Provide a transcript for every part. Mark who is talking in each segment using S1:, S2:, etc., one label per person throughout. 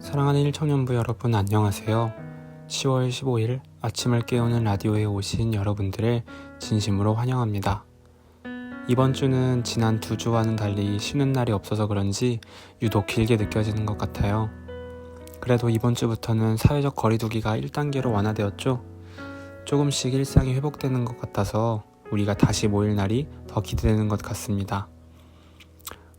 S1: 사랑하는 1청년부 여러분 안녕하세요. 10월 15일 아침을 깨우는 라디오에 오신 여러분들을 진심으로 환영합니다. 이번 주는 지난 2주와는 달리 쉬는 날이 없어서 그런지 유독 길게 느껴지는 것 같아요. 그래도 이번 주부터는 사회적 거리두기가 1단계로 완화되었죠. 조금씩 일상이 회복되는 것 같아서 우리가 다시 모일 날이 더 기대되는 것 같습니다.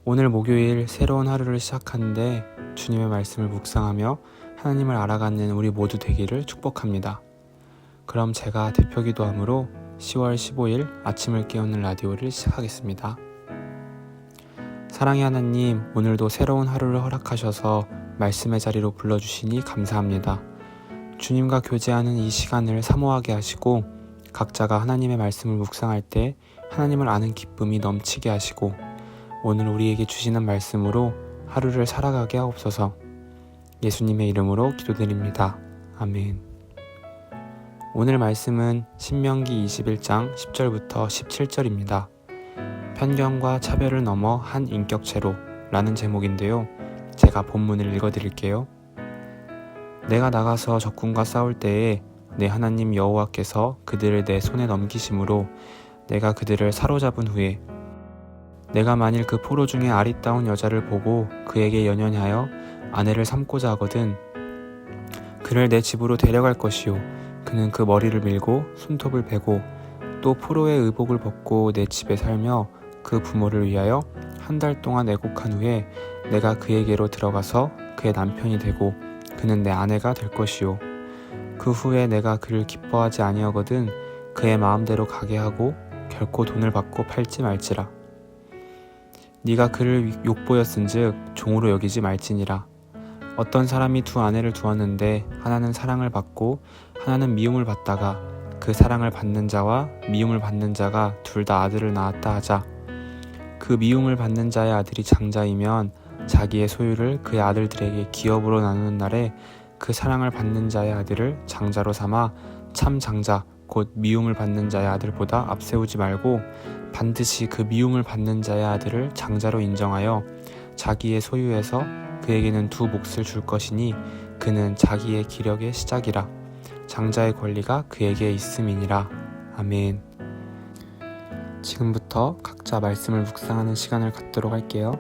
S1: 오늘 목요일 새로운 하루를 시작하는데 주님의 말씀을 묵상하며 하나님을 알아가는 우리 모두 되기를 축복합니다. 그럼 제가 대표 기도함으로 10월 15일 아침을 깨우는 라디오를 시작하겠습니다. 사랑의 하나님, 오늘도 새로운 하루를 허락하셔서 말씀의 자리로 불러주시니 감사합니다. 주님과 교제하는 이 시간을 사모하게 하시고 각자가 하나님의 말씀을 묵상할 때 하나님을 아는 기쁨이 넘치게 하시고 오늘 우리에게 주시는 말씀으로 하루를 살아가게 하옵소서. 예수님의 이름으로 기도드립니다. 아멘. 오늘 말씀은 신명기 21장 10절부터 17절입니다. 편견과 차별을 넘어 한 인격체로 라는 제목인데요. 제가 본문을 읽어드릴게요. 내가 나가서 적군과 싸울 때에 내 하나님 여호와께서 그들을 내 손에 넘기심으로 내가 그들을 사로잡은 후에 내가 만일 그 포로 중에 아리따운 여자를 보고 그에게 연연하여 아내를 삼고자 하거든 그를 내 집으로 데려갈 것이요 그는 그 머리를 밀고 손톱을 베고 또 포로의 의복을 벗고 내 집에 살며 그 부모를 위하여 한 달 동안 애곡한 후에 내가 그에게로 들어가서 그의 남편이 되고 그는 내 아내가 될 것이요 그 후에 내가 그를 기뻐하지 아니하거든 그의 마음대로 가게 하고 결코 돈을 받고 팔지 말지라. 네가 그를 욕보였은즉 종으로 여기지 말지니라. 어떤 사람이 두 아내를 두었는데 하나는 사랑을 받고 하나는 미움을 받다가 그 사랑을 받는 자와 미움을 받는 자가 둘 다 아들을 낳았다 하자. 그 미움을 받는 자의 아들이 장자이면 자기의 소유를 그의 아들들에게 기업으로 나누는 날에 그 사랑을 받는 자의 아들을 장자로 삼아 참 장자 곧 미움을 받는 자의 아들보다 앞세우지 말고 반드시 그 미움을 받는 자의 아들을 장자로 인정하여 자기의 소유에서 그에게는 두 몫을 줄 것이니 그는 자기의 기력의 시작이라. 장자의 권리가 그에게 있음이니라. 아멘. 지금부터 각자 말씀을 묵상하는 시간을 갖도록 할게요.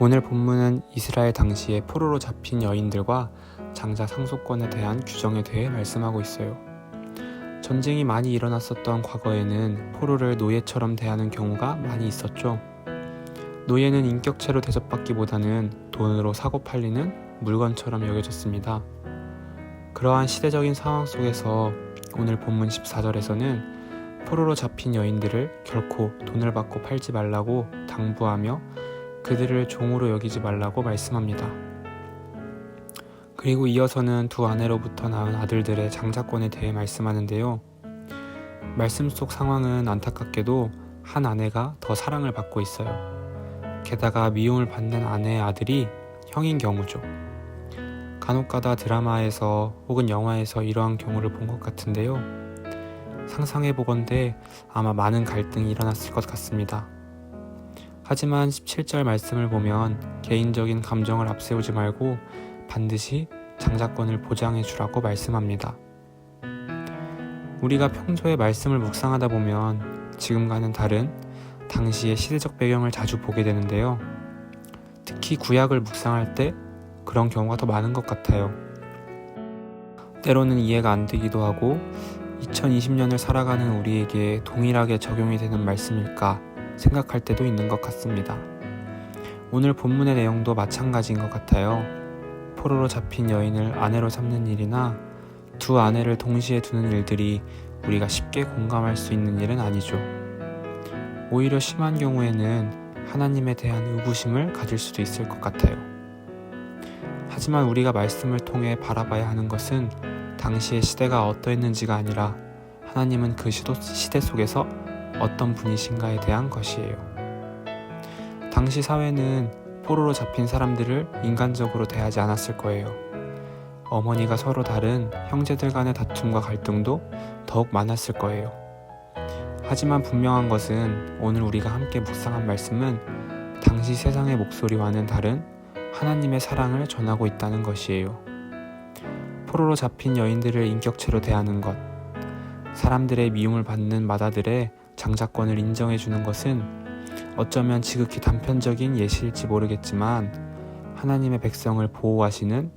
S1: 오늘 본문은 이스라엘 당시에 포로로 잡힌 여인들과 장자 상속권에 대한 규정에 대해 말씀하고 있어요. 전쟁이 많이 일어났었던 과거에는 포로를 노예처럼 대하는 경우가 많이 있었죠. 노예는 인격체로 대접받기보다는 돈으로 사고 팔리는 물건처럼 여겨졌습니다. 그러한 시대적인 상황 속에서 오늘 본문 14절에서는 포로로 잡힌 여인들을 결코 돈을 받고 팔지 말라고 당부하며 그들을 종으로 여기지 말라고 말씀합니다. 그리고 이어서는 두 아내로부터 낳은 아들들의 장자권에 대해 말씀하는데요. 말씀 속 상황은 안타깝게도 한 아내가 더 사랑을 받고 있어요. 게다가 미움을 받는 아내의 아들이 형인 경우죠. 간혹가다 드라마에서 혹은 영화에서 이러한 경우를 본 것 같은데요. 상상해보건대 아마 많은 갈등이 일어났을 것 같습니다. 하지만 17절 말씀을 보면 개인적인 감정을 앞세우지 말고 반드시 장자권을 보장해 주라고 말씀합니다. 우리가 평소에 말씀을 묵상하다 보면 지금과는 다른 당시의 시대적 배경을 자주 보게 되는데요. 특히 구약을 묵상할 때 그런 경우가 더 많은 것 같아요. 때로는 이해가 안 되기도 하고 2020년을 살아가는 우리에게 동일하게 적용이 되는 말씀일까 생각할 때도 있는 것 같습니다. 오늘 본문의 내용도 마찬가지인 것 같아요. 포로로 잡힌 여인을 아내로 삼는 일이나 두 아내를 동시에 두는 일들이 우리가 쉽게 공감할 수 있는 일은 아니죠. 오히려 심한 경우에는 하나님에 대한 의구심을 가질 수도 있을 것 같아요. 하지만 우리가 말씀을 통해 바라봐야 하는 것은 당시의 시대가 어떠했는지가 아니라 하나님은 그 시대 속에서 어떤 분이신가에 대한 것이에요. 당시 사회는 포로로 잡힌 사람들을 인간적으로 대하지 않았을 거예요. 어머니가 서로 다른 형제들 간의 다툼과 갈등도 더욱 많았을 거예요. 하지만 분명한 것은 오늘 우리가 함께 묵상한 말씀은 당시 세상의 목소리와는 다른 하나님의 사랑을 전하고 있다는 것이에요. 포로로 잡힌 여인들을 인격체로 대하는 것, 사람들의 미움을 받는 마다들의 장자권을 인정해주는 것은 어쩌면 지극히 단편적인 예시일지 모르겠지만 하나님의 백성을 보호하시는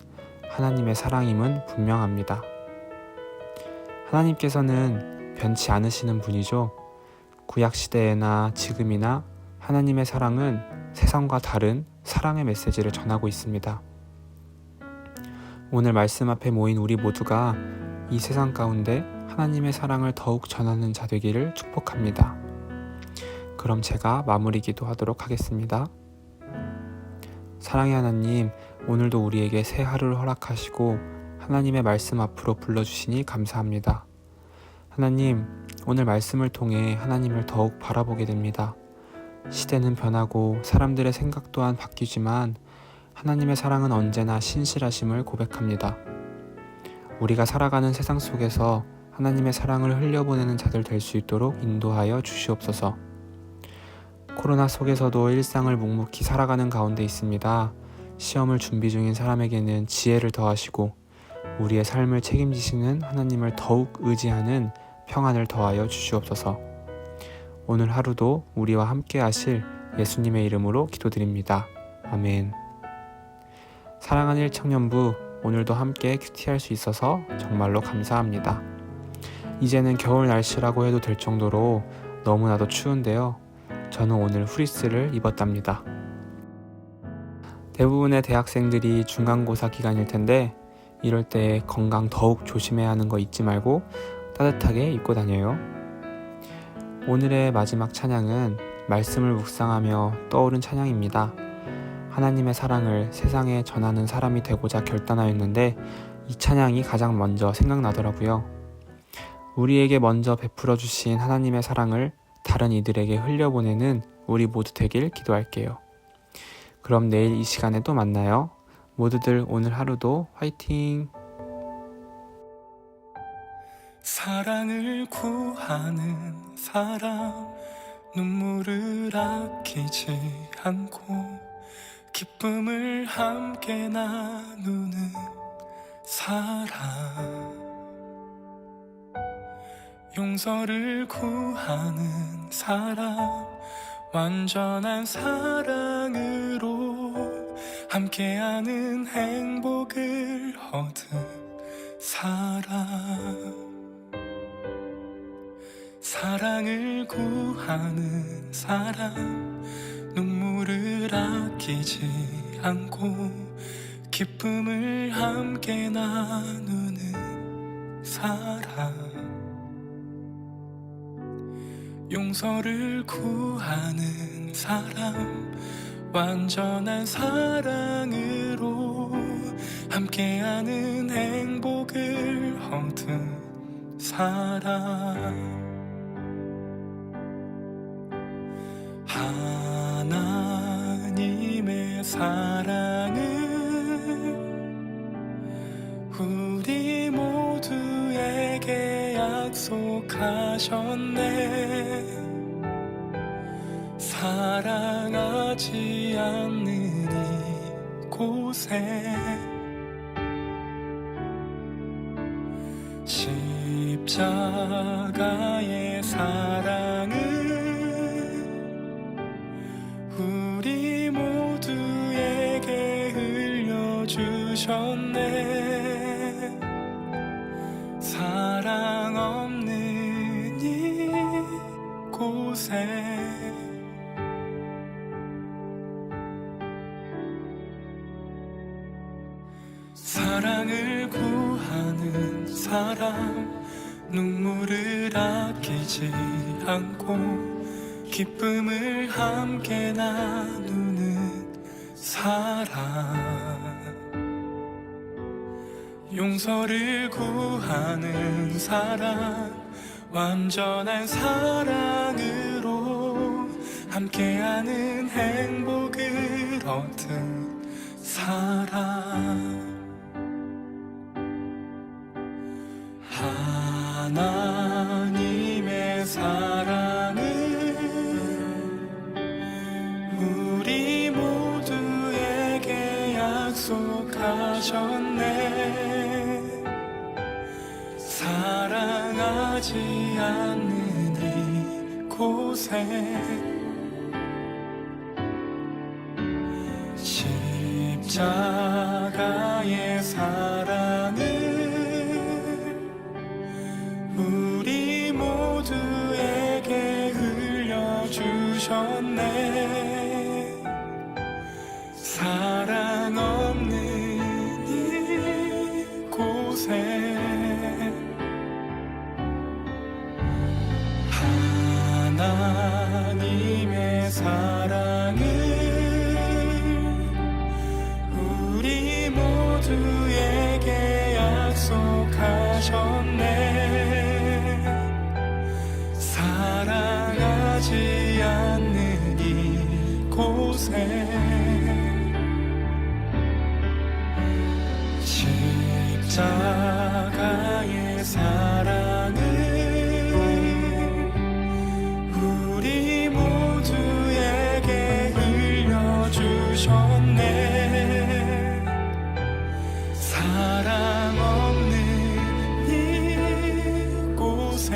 S1: 하나님의 사랑임은 분명합니다. 하나님께서는 변치 않으시는 분이죠. 구약시대에나 지금이나 하나님의 사랑은 세상과 다른 사랑의 메시지를 전하고 있습니다. 오늘 말씀 앞에 모인 우리 모두가 이 세상 가운데 하나님의 사랑을 더욱 전하는 자 되기를 축복합니다. 그럼 제가 마무리 기도하도록 하겠습니다. 사랑의 하나님, 오늘도 우리에게 새 하루를 허락하시고 하나님의 말씀 앞으로 불러주시니 감사합니다. 하나님, 오늘 말씀을 통해 하나님을 더욱 바라보게 됩니다. 시대는 변하고 사람들의 생각 또한 바뀌지만 하나님의 사랑은 언제나 신실하심을 고백합니다. 우리가 살아가는 세상 속에서 하나님의 사랑을 흘려보내는 자들 될 수 있도록 인도하여 주시옵소서. 코로나 속에서도 일상을 묵묵히 살아가는 가운데 있습니다. 시험을 준비 중인 사람에게는 지혜를 더하시고 우리의 삶을 책임지시는 하나님을 더욱 의지하는 평안을 더하여 주시옵소서. 오늘 하루도 우리와 함께 하실 예수님의 이름으로 기도드립니다. 아멘. 사랑하는 1청년부, 오늘도 함께 큐티할 수 있어서 정말로 감사합니다. 이제는 겨울 날씨라고 해도 될 정도로 너무나도 추운데요. 저는 오늘 후리스를 입었답니다. 대부분의 대학생들이 중간고사 기간일 텐데 이럴 때 건강 더욱 조심해야 하는 거 잊지 말고 따뜻하게 입고 다녀요. 오늘의 마지막 찬양은 말씀을 묵상하며 떠오른 찬양입니다. 하나님의 사랑을 세상에 전하는 사람이 되고자 결단하였는데 이 찬양이 가장 먼저 생각나더라고요. 우리에게 먼저 베풀어 주신 하나님의 사랑을 다른 이들에게 흘려보내는 우리 모두 되길 기도할게요. 그럼 내일 이 시간에 또 만나요. 모두들 오늘 하루도 화이팅!
S2: 사랑을 구하는 사람, 눈물을 아끼지 않고 기쁨을 함께 나누는 사람, 용서를 구하는 사람, 완전한 사랑으로 함께하는 행복을 얻은 사람, 사랑을 구하는 사람, 눈물을 아끼지 않고 기쁨을 함께 나누는 사람, 용서를 구하는 사람, 완전한 사랑으로 함께하는 행복을 얻은 사람, 하나님의 사랑을 우리 모두에게 약속하셨네. 사랑하지 않는 이곳에 십자가의 사랑을 우리 모두에게 흘려주셨네. 사랑 없는 이곳에 사랑을 구하는 사람, 눈물을 아끼지 않고 기쁨을 함께 나누는 사람, 용서를 구하는 사람, 완전한 사랑으로 함께하는 행복을 얻은 사람, 하나님의 사랑을 우리 모두에게 약속하셨네. 사랑하지 않는 이곳에 십자가의 사랑을 우리 모두에게 흘려주셨네. 사랑 없는 이곳에 하나님의 사랑을 우리 모두에게 약속하셨네. 사랑하지 않는 이곳에 십자가의 사랑을 우리 모두에게 흘려주셨네. 사랑 없는 이곳에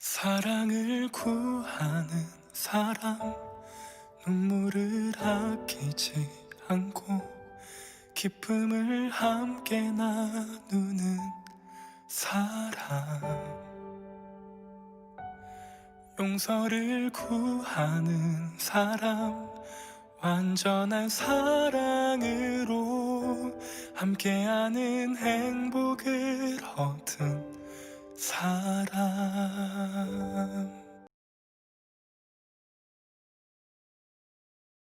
S2: 사랑을 구하는 사람, 눈물을 아끼지 않고 기쁨을 함께 나누는 사람, 용서를 구하는 사람, 완전한 사랑으로 함께하는 행복을 얻은 사람.